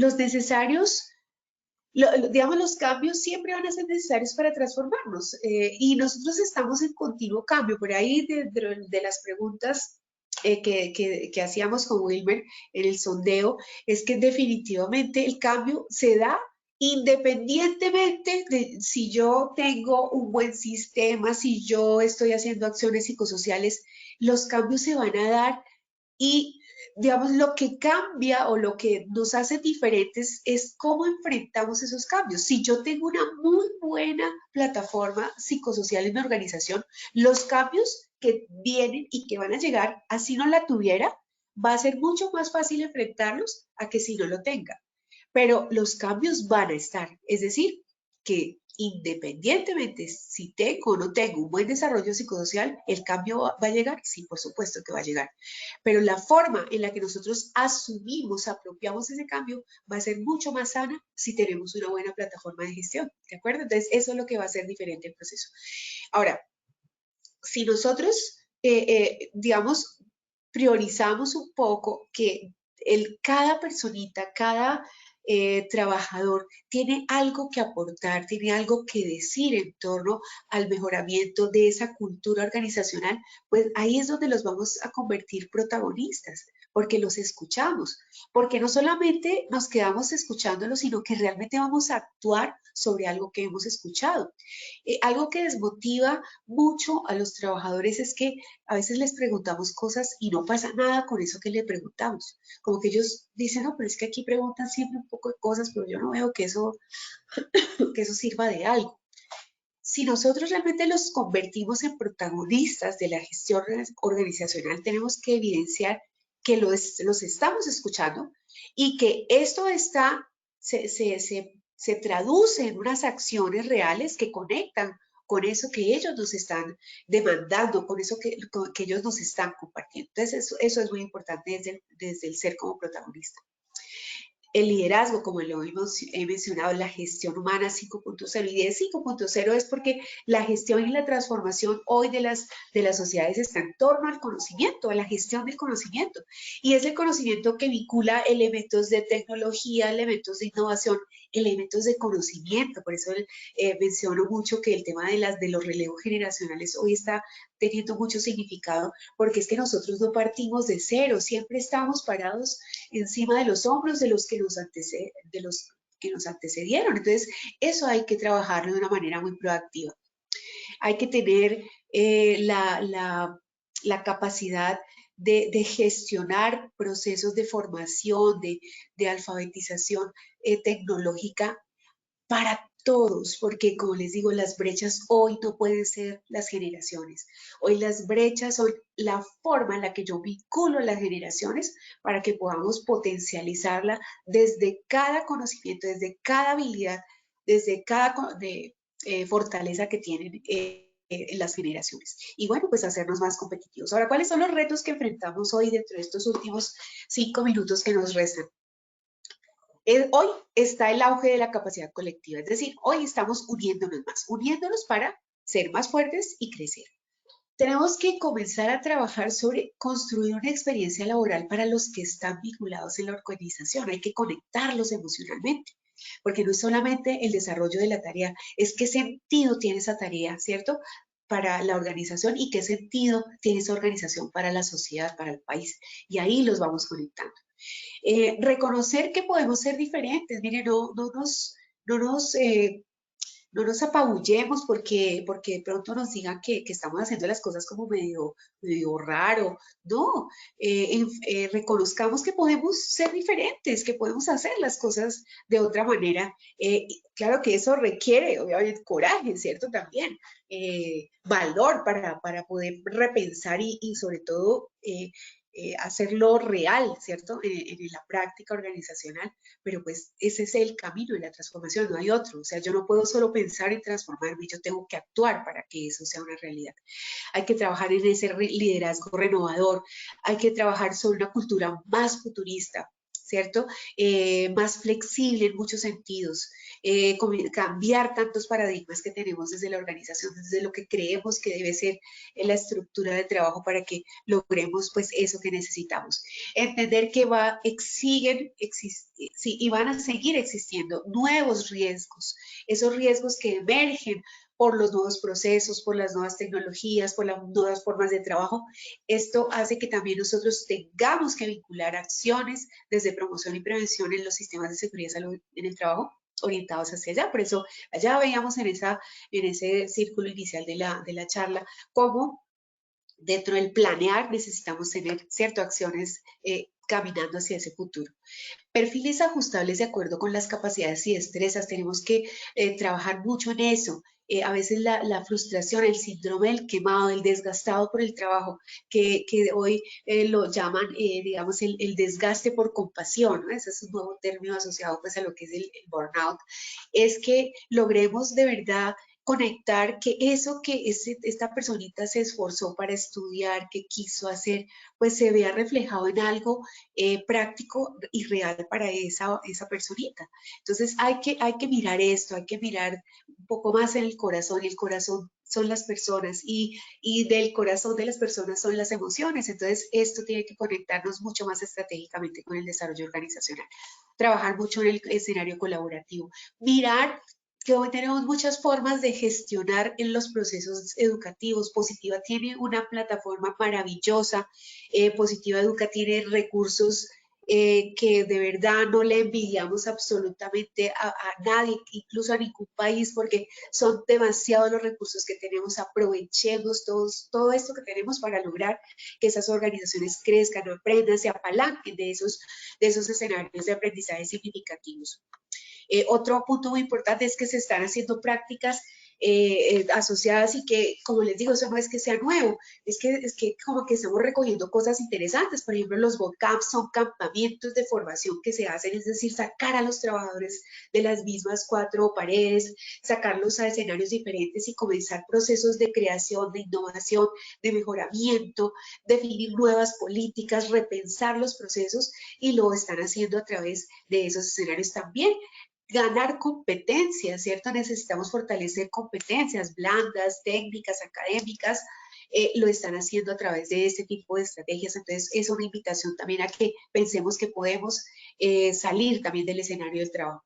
digamos, los cambios siempre van a ser necesarios para transformarnos y nosotros estamos en continuo cambio. Por ahí de las preguntas que hacíamos con Wilmer en el sondeo, es que definitivamente el cambio se da independientemente de si yo tengo un buen sistema, si yo estoy haciendo acciones psicosociales, los cambios se van a dar. Y, digamos, lo que cambia o lo que nos hace diferentes es cómo enfrentamos esos cambios. Si yo tengo una muy buena plataforma psicosocial en mi organización, los cambios que vienen y que van a llegar, así no la tuviera, va a ser mucho más fácil enfrentarlos a que si no lo tenga. Pero los cambios van a estar, es decir, que independientemente si tengo o no tengo un buen desarrollo psicosocial, ¿el cambio va a llegar? Sí, por supuesto que va a llegar. Pero la forma en la que nosotros asumimos, apropiamos ese cambio, va a ser mucho más sana si tenemos una buena plataforma de gestión, ¿de acuerdo? Entonces, eso es lo que va a hacer diferente el proceso. Ahora, si nosotros, digamos, priorizamos un poco que cada personita, cada trabajador tiene algo que aportar, tiene algo que decir en torno al mejoramiento de esa cultura organizacional, pues ahí es donde los vamos a convertir protagonistas, porque los escuchamos, porque no solamente nos quedamos escuchándolos, sino que realmente vamos a actuar sobre algo que hemos escuchado. Algo que desmotiva mucho a los trabajadores es que a veces les preguntamos cosas y no pasa nada con eso que le preguntamos. Como que ellos dicen, no, pero es que aquí preguntan siempre un poco de cosas, pero yo no veo que eso sirva de algo. Si nosotros realmente los convertimos en protagonistas de la gestión organizacional, tenemos que evidenciar que los estamos escuchando y que esto se traduce en unas acciones reales que conectan con eso que ellos nos están demandando, con eso que ellos nos están compartiendo. Entonces, eso es muy importante desde el ser como protagonista. El liderazgo, como lo he mencionado, la gestión humana 5.0. Y de 5.0 es porque la gestión y la transformación hoy de las sociedades está en torno al conocimiento, a la gestión del conocimiento. Y es el conocimiento que vincula elementos de tecnología, elementos de innovación, elementos de conocimiento. Por eso menciono mucho que el tema de los relevos generacionales hoy está teniendo mucho significado, porque es que nosotros no partimos de cero, siempre estamos parados encima de los hombros de los que nos antecedieron. Entonces, eso hay que trabajarlo de una manera muy proactiva. Hay que tener la capacidad de gestionar procesos de formación, de alfabetización tecnológica para todos, porque como les digo, las brechas hoy no pueden ser las generaciones. Hoy las brechas son la forma en la que yo vinculo las generaciones para que podamos potencializarla desde cada conocimiento, desde cada habilidad, desde cada fortaleza que tienen en las generaciones. Y bueno, pues hacernos más competitivos. Ahora, ¿cuáles son los retos que enfrentamos hoy dentro de estos últimos 5 minutos que nos restan? Hoy está el auge de la capacidad colectiva, es decir, hoy estamos uniéndonos para ser más fuertes y crecer. Tenemos que comenzar a trabajar sobre construir una experiencia laboral para los que están vinculados en la organización. Hay que conectarlos emocionalmente, porque no es solamente el desarrollo de la tarea, es qué sentido tiene esa tarea, ¿cierto?, para la organización y qué sentido tiene esa organización para la sociedad, para el país. Y ahí los vamos conectando. Reconocer que podemos ser diferentes. Mire, no nos apabullemos porque de pronto nos digan que estamos haciendo las cosas como medio raro. No, reconozcamos que podemos ser diferentes, que podemos hacer las cosas de otra manera. Claro que eso requiere, obviamente, coraje, ¿cierto? También valor para poder repensar y sobre todo hacerlo real, ¿cierto? En la práctica organizacional, pero pues ese es el camino de la transformación, no hay otro. O sea, yo no puedo solo pensar en transformarme, yo tengo que actuar para que eso sea una realidad. Hay que trabajar en ese liderazgo renovador, hay que trabajar sobre una cultura más futurista, ¿cierto? Más flexible en muchos sentidos, cambiar tantos paradigmas que tenemos desde la organización, desde lo que creemos que debe ser la estructura de trabajo para que logremos pues eso que necesitamos. Entender que y van a seguir existiendo nuevos riesgos, esos riesgos que emergen por los nuevos procesos, por las nuevas tecnologías, por las nuevas formas de trabajo. Esto hace que también nosotros tengamos que vincular acciones desde promoción y prevención en los sistemas de seguridad y salud en el trabajo orientados hacia allá. Por eso allá veíamos en ese círculo inicial de la charla cómo dentro del planear necesitamos tener ciertas acciones caminando hacia ese futuro. Perfiles ajustables de acuerdo con las capacidades y destrezas, tenemos que trabajar mucho en eso. a veces la frustración, el síndrome del quemado, el desgastado por el trabajo, que hoy lo llaman, digamos, el desgaste por compasión, ¿no? Ese es un nuevo término asociado pues a lo que es el burnout, es que logremos de verdad conectar que eso que esta personita se esforzó para estudiar, que quiso hacer, pues se vea reflejado en algo práctico y real para esa personita. Entonces hay que mirar esto, hay que mirar un poco más en el corazón son las personas y del corazón de las personas son las emociones. Entonces esto tiene que conectarnos mucho más estratégicamente con el desarrollo organizacional. Trabajar mucho en el escenario colaborativo. Mirar que hoy tenemos muchas formas de gestionar en los procesos educativos. Positiva tiene una plataforma maravillosa, Positiva Educa tiene recursos que de verdad no le envidiamos absolutamente a nadie, incluso a ningún país, porque son demasiados los recursos que tenemos. Aprovechemos todo esto que tenemos para lograr que esas organizaciones crezcan, aprendan, se apalanquen de esos escenarios de aprendizaje significativos. Otro punto muy importante es que se están haciendo prácticas asociadas y que, como les digo, eso no es que sea nuevo, es que como que estamos recogiendo cosas interesantes. Por ejemplo, los bootcamps son campamentos de formación que se hacen, es decir, sacar a los trabajadores de las mismas cuatro paredes, sacarlos a escenarios diferentes y comenzar procesos de creación, de innovación, de mejoramiento, definir nuevas políticas, repensar los procesos, y lo están haciendo a través de esos escenarios también. Ganar competencias, ¿cierto? Necesitamos fortalecer competencias blandas, técnicas, académicas, lo están haciendo a través de este tipo de estrategias. Entonces es una invitación también a que pensemos que podemos salir también del escenario del trabajo.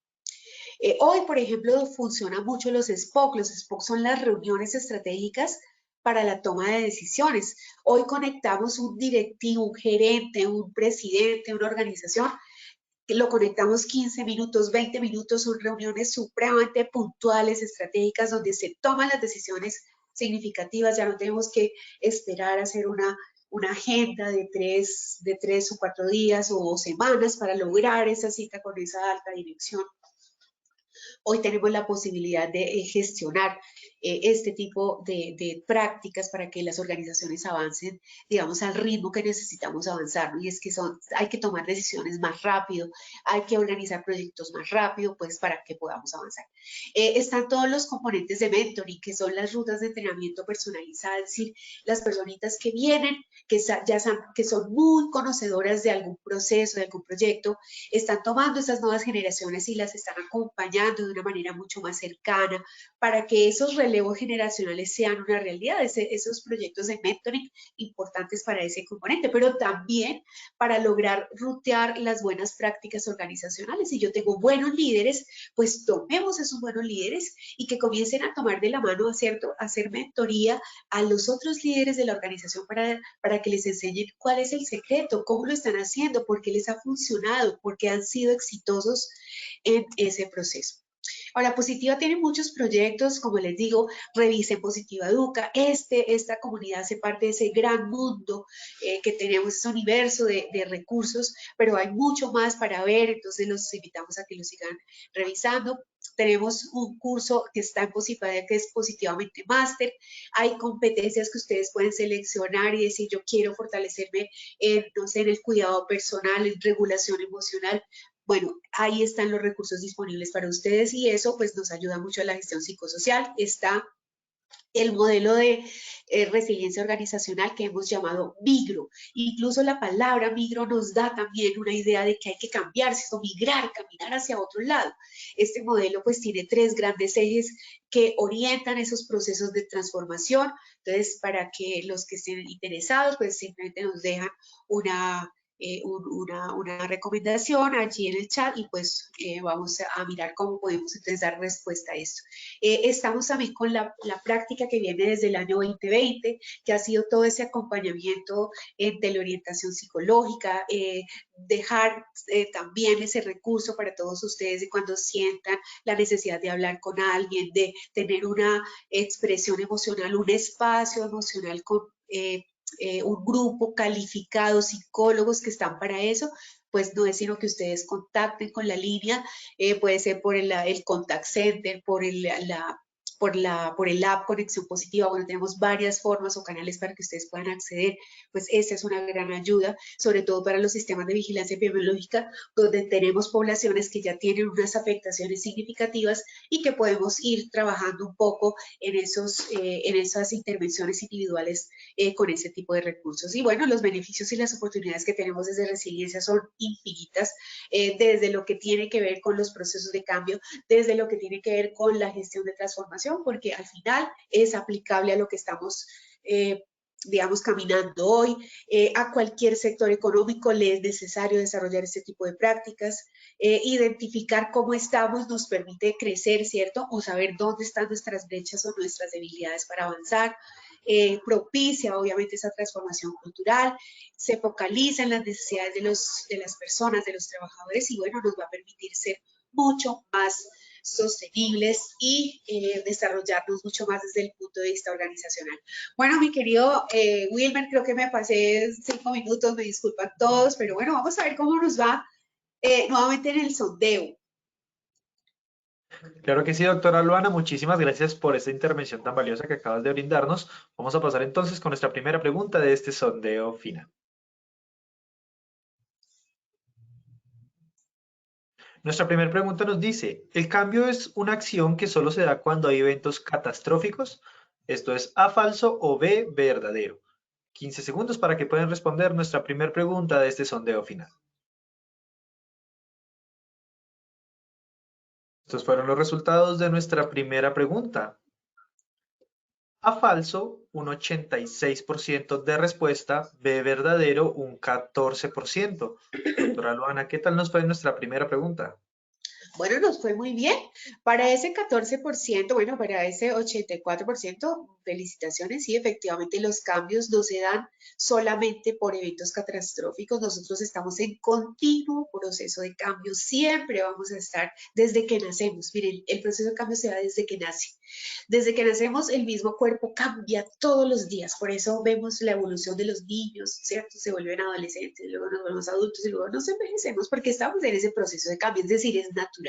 Hoy, por ejemplo, funcionan mucho los SPOC. Los SPOC son las reuniones estratégicas para la toma de decisiones. Hoy conectamos un directivo, un gerente, un presidente, una organización, lo conectamos 15 minutos, 20 minutos, son reuniones supremamente puntuales, estratégicas, donde se toman las decisiones significativas. Ya no tenemos que esperar a hacer una agenda de tres o 4 días o semanas para lograr esa cita con esa alta dirección. Hoy tenemos la posibilidad de gestionar este tipo de prácticas para que las organizaciones avancen, digamos, al ritmo que necesitamos avanzar, ¿no? Y es que hay que tomar decisiones más rápido, hay que organizar proyectos más rápido, pues, para que podamos avanzar. Están todos los componentes de mentoring, que son las rutas de entrenamiento personalizadas, es decir, las personitas que vienen, que son muy conocedoras de algún proceso, de algún proyecto, están tomando esas nuevas generaciones y las están acompañando de una manera mucho más cercana para que esos relevos generacionales sean una realidad, esos proyectos de mentoring importantes para ese componente, pero también para lograr rutear las buenas prácticas organizacionales. Si yo tengo buenos líderes, pues tomemos esos buenos líderes y que comiencen a tomar de la mano, hacer mentoría a los otros líderes de la organización para que les enseñen cuál es el secreto, cómo lo están haciendo, por qué les ha funcionado, por qué han sido exitosos en ese proceso. Ahora, Positiva tiene muchos proyectos, como les digo, revisen Positiva Educa. Esta comunidad hace parte de ese gran mundo que tenemos, ese universo de recursos, pero hay mucho más para ver, entonces los invitamos a que lo sigan revisando. Tenemos un curso que está en Positiva, que es Positivamente Máster. Hay competencias que ustedes pueden seleccionar y decir, yo quiero fortalecerme no sé, en el cuidado personal, en regulación emocional. Bueno, ahí están los recursos disponibles para ustedes y eso pues nos ayuda mucho a la gestión psicosocial. Está el modelo de resiliencia organizacional que hemos llamado migro. Incluso la palabra migro nos da también una idea de que hay que cambiarse, migrar, caminar hacia otro lado. Este modelo pues tiene 3 grandes ejes que orientan esos procesos de transformación. Entonces, para que los que estén interesados pues simplemente nos dejan una recomendación allí en el chat y pues vamos a mirar cómo podemos entonces dar respuesta a esto. Estamos también con la práctica que viene desde el año 2020, que ha sido todo ese acompañamiento de teleorientación psicológica, dejar también ese recurso para todos ustedes de cuando sientan la necesidad de hablar con alguien, de tener una expresión emocional, un espacio emocional con un grupo calificado, psicólogos que están para eso, pues no es sino que ustedes contacten con la línea, puede ser por el contact center, por por el app Conexión Positiva. Bueno, tenemos varias formas o canales para que ustedes puedan acceder, pues esta es una gran ayuda, sobre todo para los sistemas de vigilancia epidemiológica, donde tenemos poblaciones que ya tienen unas afectaciones significativas y que podemos ir trabajando un poco en esas intervenciones individuales con ese tipo de recursos. Y bueno, los beneficios y las oportunidades que tenemos desde Resiliencia son infinitas, desde lo que tiene que ver con los procesos de cambio, desde lo que tiene que ver con la gestión de transformación, porque al final es aplicable a lo que estamos digamos, caminando hoy. A cualquier sector económico le es necesario desarrollar este tipo de prácticas. Identificar cómo estamos nos permite crecer, ¿cierto? O saber dónde están nuestras brechas o nuestras debilidades para avanzar. Propicia, obviamente, esa transformación cultural. Se focaliza en las necesidades de las personas, de los trabajadores, y bueno, nos va a permitir ser mucho más sostenibles y desarrollarnos mucho más desde el punto de vista organizacional. Bueno, mi querido Wilmer, creo que me pasé 5 minutos, me disculpan todos, pero bueno, vamos a ver cómo nos va nuevamente en el sondeo. Claro que sí, doctora Luana, muchísimas gracias por esta intervención tan valiosa que acabas de brindarnos. Vamos a pasar entonces con nuestra primera pregunta de este sondeo final. Nuestra primera pregunta nos dice, ¿el cambio es una acción que solo se da cuando hay eventos catastróficos? Esto es A, falso o B, verdadero. 15 segundos para que puedan responder nuestra primera pregunta de este sondeo final. Estos fueron los resultados de nuestra primera pregunta. A falso, un 86% de respuesta, B verdadero, un 14%. Doctora Luana, ¿qué tal nos fue nuestra primera pregunta? Bueno, nos fue muy bien. Para ese 14%, bueno, para ese 84%, felicitaciones. Sí, efectivamente los cambios no se dan solamente por eventos catastróficos. Nosotros estamos en continuo proceso de cambio. Siempre vamos a estar desde que nacemos. Miren, el proceso de cambio se da desde que nace. Desde que nacemos, el mismo cuerpo cambia todos los días. Por eso vemos la evolución de los niños, ¿cierto? Se vuelven adolescentes, luego nos volvemos adultos y luego nos envejecemos porque estamos en ese proceso de cambio. Es decir, es natural.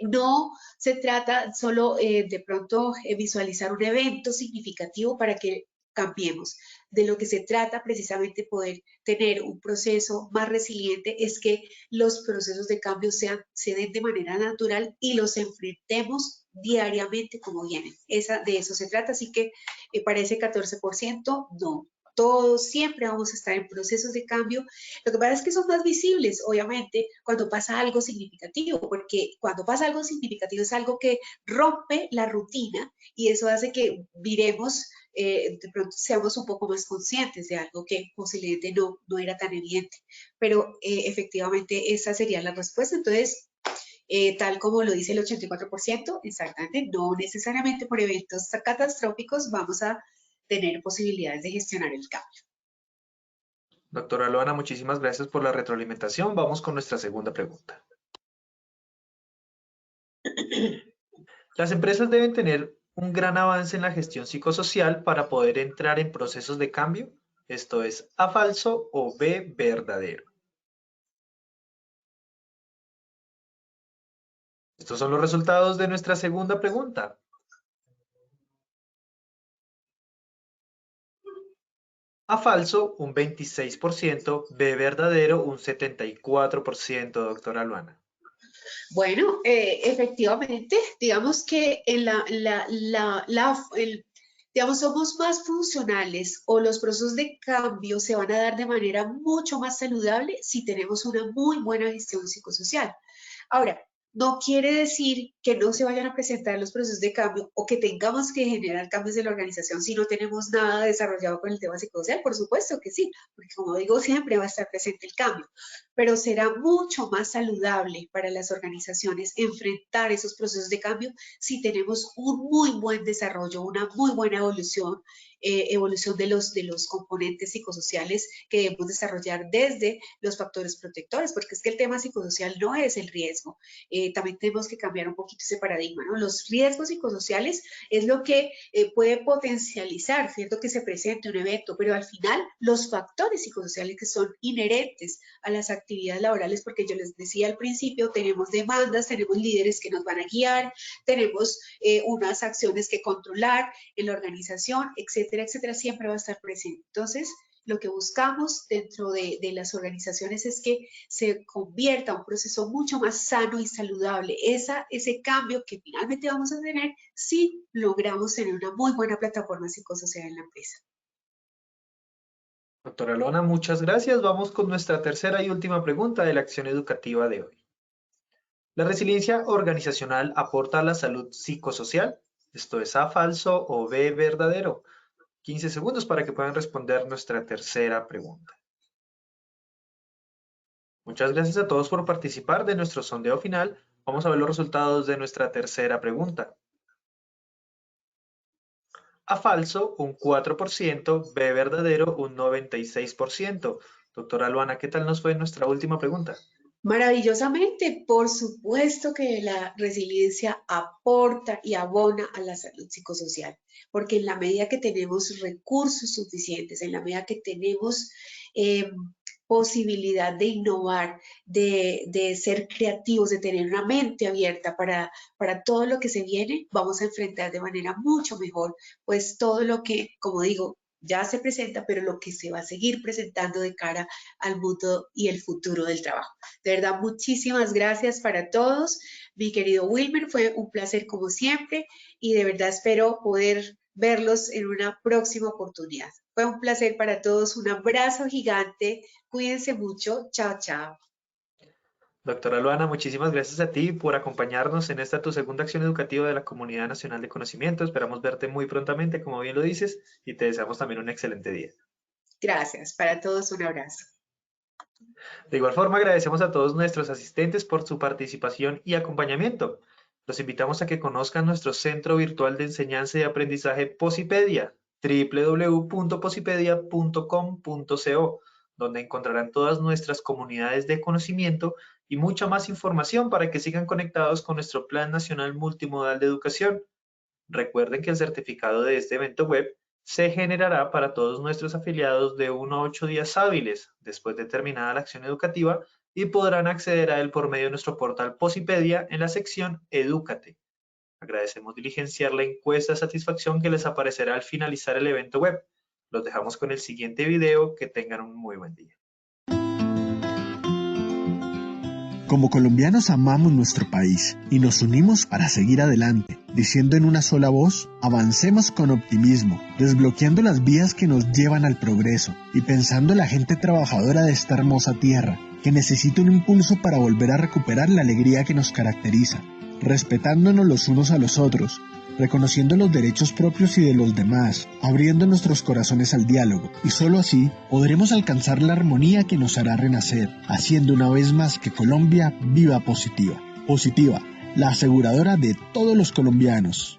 No se trata solo de pronto visualizar un evento significativo para que cambiemos. De lo que se trata precisamente poder tener un proceso más resiliente es que los procesos de cambio se den de manera natural y los enfrentemos diariamente como vienen. De eso se trata, así que para ese 14% no. Todos siempre vamos a estar en procesos de cambio. Lo que pasa es que son más visibles, obviamente, cuando pasa algo significativo, porque cuando pasa algo significativo es algo que rompe la rutina y eso hace que viremos, de pronto seamos un poco más conscientes de algo que posiblemente no era tan evidente. Pero efectivamente esa sería la respuesta. Entonces, tal como lo dice el 84%, exactamente, no necesariamente por eventos catastróficos vamos a tener posibilidades de gestionar el cambio. Doctora Luana, muchísimas gracias por la retroalimentación. Vamos con nuestra segunda pregunta. Las empresas deben tener un gran avance en la gestión psicosocial para poder entrar en procesos de cambio. Esto es A, falso o B, verdadero. Estos son los resultados de nuestra segunda pregunta. A falso, un 26%, B verdadero, un 74%, doctora Luana. Bueno, efectivamente, digamos que digamos, somos más funcionales o los procesos de cambio se van a dar de manera mucho más saludable si tenemos una muy buena gestión psicosocial. Ahora, no quiere decir que no se vayan a presentar los procesos de cambio o que tengamos que generar cambios en la organización si no tenemos nada desarrollado con el tema psicosocial. Por supuesto que sí, porque como digo, siempre va a estar presente el cambio, pero será mucho más saludable para las organizaciones enfrentar esos procesos de cambio si tenemos un muy buen desarrollo, una muy buena evolución de los componentes psicosociales que debemos desarrollar desde los factores protectores, porque es que el tema psicosocial no es el riesgo. También tenemos que cambiar un poquito poquito ese paradigma, ¿no? Los riesgos psicosociales es lo que puede potencializar, ¿cierto? Que se presente un evento, pero al final los factores psicosociales que son inherentes a las actividades laborales, porque yo les decía al principio, tenemos demandas, tenemos líderes que nos van a guiar, tenemos unas acciones que controlar en la organización, etcétera, etcétera, siempre va a estar presente. Entonces, lo que buscamos dentro de las organizaciones es que se convierta un proceso mucho más sano y saludable. Ese cambio que finalmente vamos a tener si logramos tener una muy buena plataforma psicosocial en la empresa. Doctora Luana, muchas gracias. Vamos con nuestra tercera y última pregunta de la acción educativa de hoy. ¿La resiliencia organizacional aporta a la salud psicosocial? ¿Esto es A, falso o B, verdadero? 15 segundos para que puedan responder nuestra tercera pregunta. Muchas gracias a todos por participar de nuestro sondeo final. Vamos a ver los resultados de nuestra tercera pregunta. A, falso, un 4%, B, verdadero, un 96%. Doctora Luana, ¿qué tal nos fue nuestra última pregunta? Maravillosamente, por supuesto que la resiliencia aporta y abona a la salud psicosocial, porque en la medida que tenemos recursos suficientes, en la medida que tenemos posibilidad de innovar, de ser creativos, de tener una mente abierta para todo lo que se viene, vamos a enfrentar de manera mucho mejor, pues todo lo que, como digo, ya se presenta, pero lo que se va a seguir presentando de cara al mundo y el futuro del trabajo. De verdad, muchísimas gracias para todos. Mi querido Wilmer, fue un placer como siempre y de verdad espero poder verlos en una próxima oportunidad. Fue un placer para todos, un abrazo gigante, cuídense mucho, chao, chao. Doctora Luana, muchísimas gracias a ti por acompañarnos en esta tu segunda acción educativa de la Comunidad Nacional de Conocimiento. Esperamos verte muy prontamente, como bien lo dices, y te deseamos también un excelente día. Gracias, para todos un abrazo. De igual forma, agradecemos a todos nuestros asistentes por su participación y acompañamiento. Los invitamos a que conozcan nuestro Centro Virtual de Enseñanza y Aprendizaje Posipedia, www.posipedia.com.co, donde encontrarán todas nuestras comunidades de conocimiento y mucha más información para que sigan conectados con nuestro Plan Nacional Multimodal de Educación. Recuerden que el certificado de este evento web se generará para todos nuestros afiliados de 1 a 8 días hábiles después de terminada la acción educativa y podrán acceder a él por medio de nuestro portal Posipedia en la sección Edúcate. Agradecemos diligenciar la encuesta de satisfacción que les aparecerá al finalizar el evento web. Los dejamos con el siguiente video. Que tengan un muy buen día. Como colombianos amamos nuestro país y nos unimos para seguir adelante, diciendo en una sola voz, avancemos con optimismo, desbloqueando las vías que nos llevan al progreso y pensando en la gente trabajadora de esta hermosa tierra, que necesita un impulso para volver a recuperar la alegría que nos caracteriza, respetándonos los unos a los otros, reconociendo los derechos propios y de los demás, abriendo nuestros corazones al diálogo, y solo así podremos alcanzar la armonía que nos hará renacer, haciendo una vez más que Colombia viva positiva. Positiva, la aseguradora de todos los colombianos.